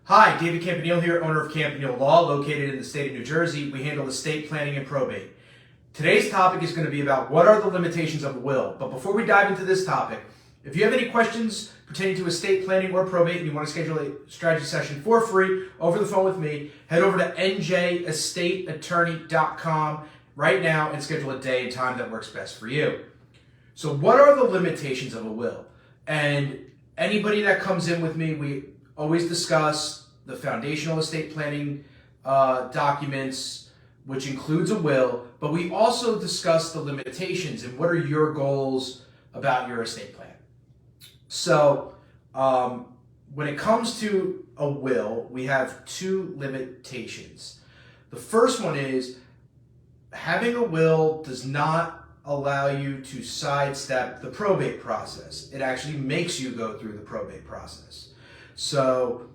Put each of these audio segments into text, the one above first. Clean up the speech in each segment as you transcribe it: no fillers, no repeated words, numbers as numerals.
Hi, David Campanile here, owner of Campanile Law, located in the state of New Jersey. We handle estate planning and probate. Today's topic is going to be about what are the limitations of a will. But before we dive into this topic, if you have any questions pertaining to estate planning or probate and you want to schedule a strategy session for free over the phone with me, head over to njestateattorney.com right now and schedule a day and time that works best for you. So what are the limitations of a will? And anybody that comes in with me, we always discuss the foundational estate planning documents, which includes a will, but we also discuss the limitations and what are your goals about your estate plan. So when it comes to a will, we have two limitations. The first one is having a will does not allow you to sidestep the probate process. It actually makes you go through the probate process. So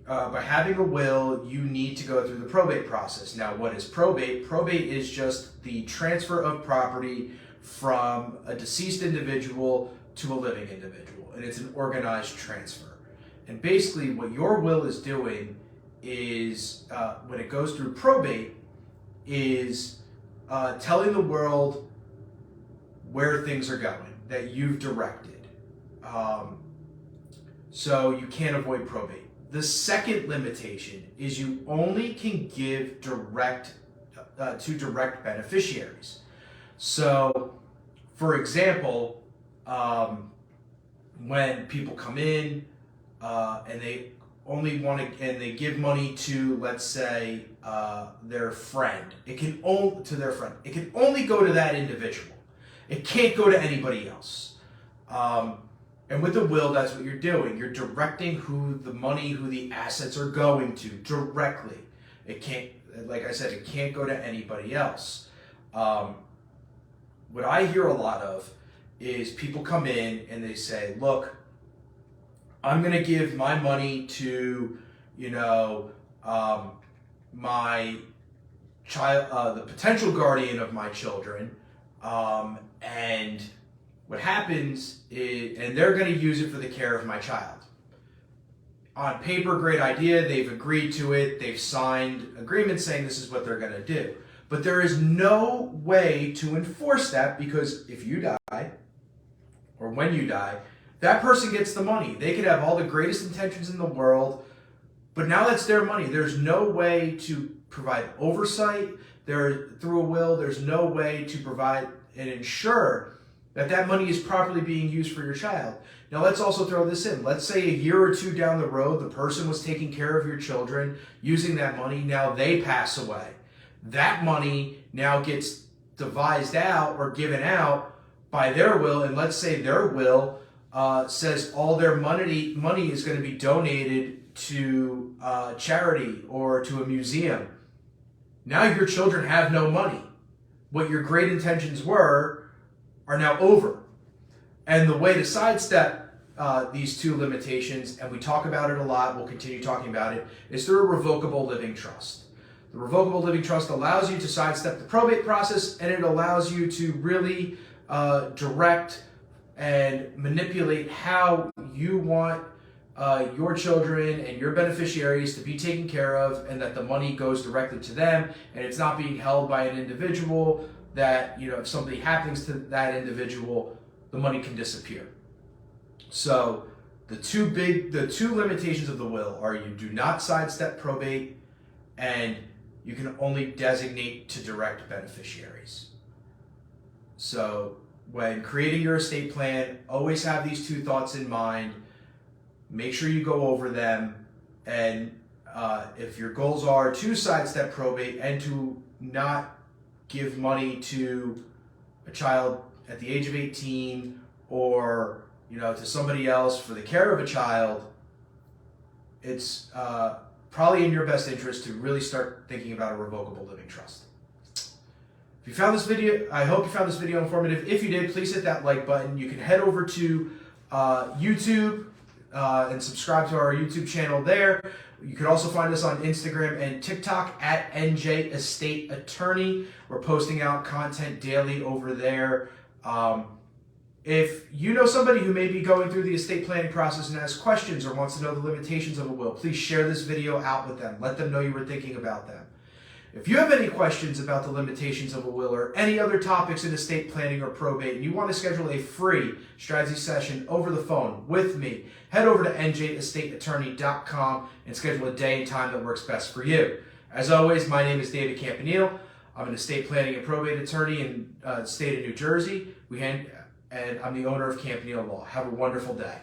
by having a will, you need to go through the probate process. Now, what is probate? Probate is just the transfer of property from a deceased individual to a living individual, and it's an organized transfer. And basically what your will is doing is, when it goes through probate, is telling the world where things are going, that you've directed. So you can't avoid probate. The second limitation is you only can give direct to direct beneficiaries. So, for example, when people come in and they only want to, and they give money to, let's say, their friend, it can only go to that individual. It can't go to anybody else. And with the will, that's what you're doing. You're directing who the assets are going to directly. It can't, like I said, it can't go to anybody else. What I hear a lot of is people come in and they say, look, I'm going to give my money to, my child, the potential guardian of my children, and what happens is, and they're going to use it for the care of my child. On paper, great idea. They've agreed to it. They've signed agreements saying this is what they're going to do. But there is no way to enforce that, because if you die, or when you die, that person gets the money. They could have all the greatest intentions in the world, but now that's their money. There's no way to provide oversight through a will. There's no way to provide and ensure that money is properly being used for your child. Now let's also throw this in. Let's say a year or two down the road, the person was taking care of your children, using that money. Now they pass away. That money now gets devised out or given out by their will, and let's say their will says all their money is going to be donated to charity or to a museum. Now your children have no money. What your great intentions are now over. And the way to sidestep these two limitations, and we talk about it a lot, we'll continue talking about it, is through a revocable living trust. The revocable living trust allows you to sidestep the probate process, and it allows you to really direct and manipulate how you want your children and your beneficiaries to be taken care of, and that the money goes directly to them, and it's not being held by an individual that, if something happens to that individual, the money can disappear. So the two limitations of the will are you do not sidestep probate, and you can only designate to direct beneficiaries. So when creating your estate plan, always have these two thoughts in mind. Make sure you go over them, and if your goals are to sidestep probate and to not give money to a child at the age of 18 or to somebody else for the care of a child, it's probably in your best interest to really start thinking about a revocable living trust. If you found this video, I hope you found this video informative. If you did, please hit that like button. You can head over to YouTube and subscribe to our YouTube channel there. You can also find us on Instagram and TikTok at NJ Estate Attorney. We're posting out content daily over there. If you know somebody who may be going through the estate planning process and has questions or wants to know the limitations of a will, please share this video out with them. Let them know you were thinking about them. If you have any questions about the limitations of a will or any other topics in estate planning or probate, and you want to schedule a free strategy session over the phone with me, head over to njestateattorney.com and schedule a day and time that works best for you. As always, my name is David Campanile. I'm an estate planning and probate attorney in the state of New Jersey. And I'm the owner of Campanile Law. Have a wonderful day.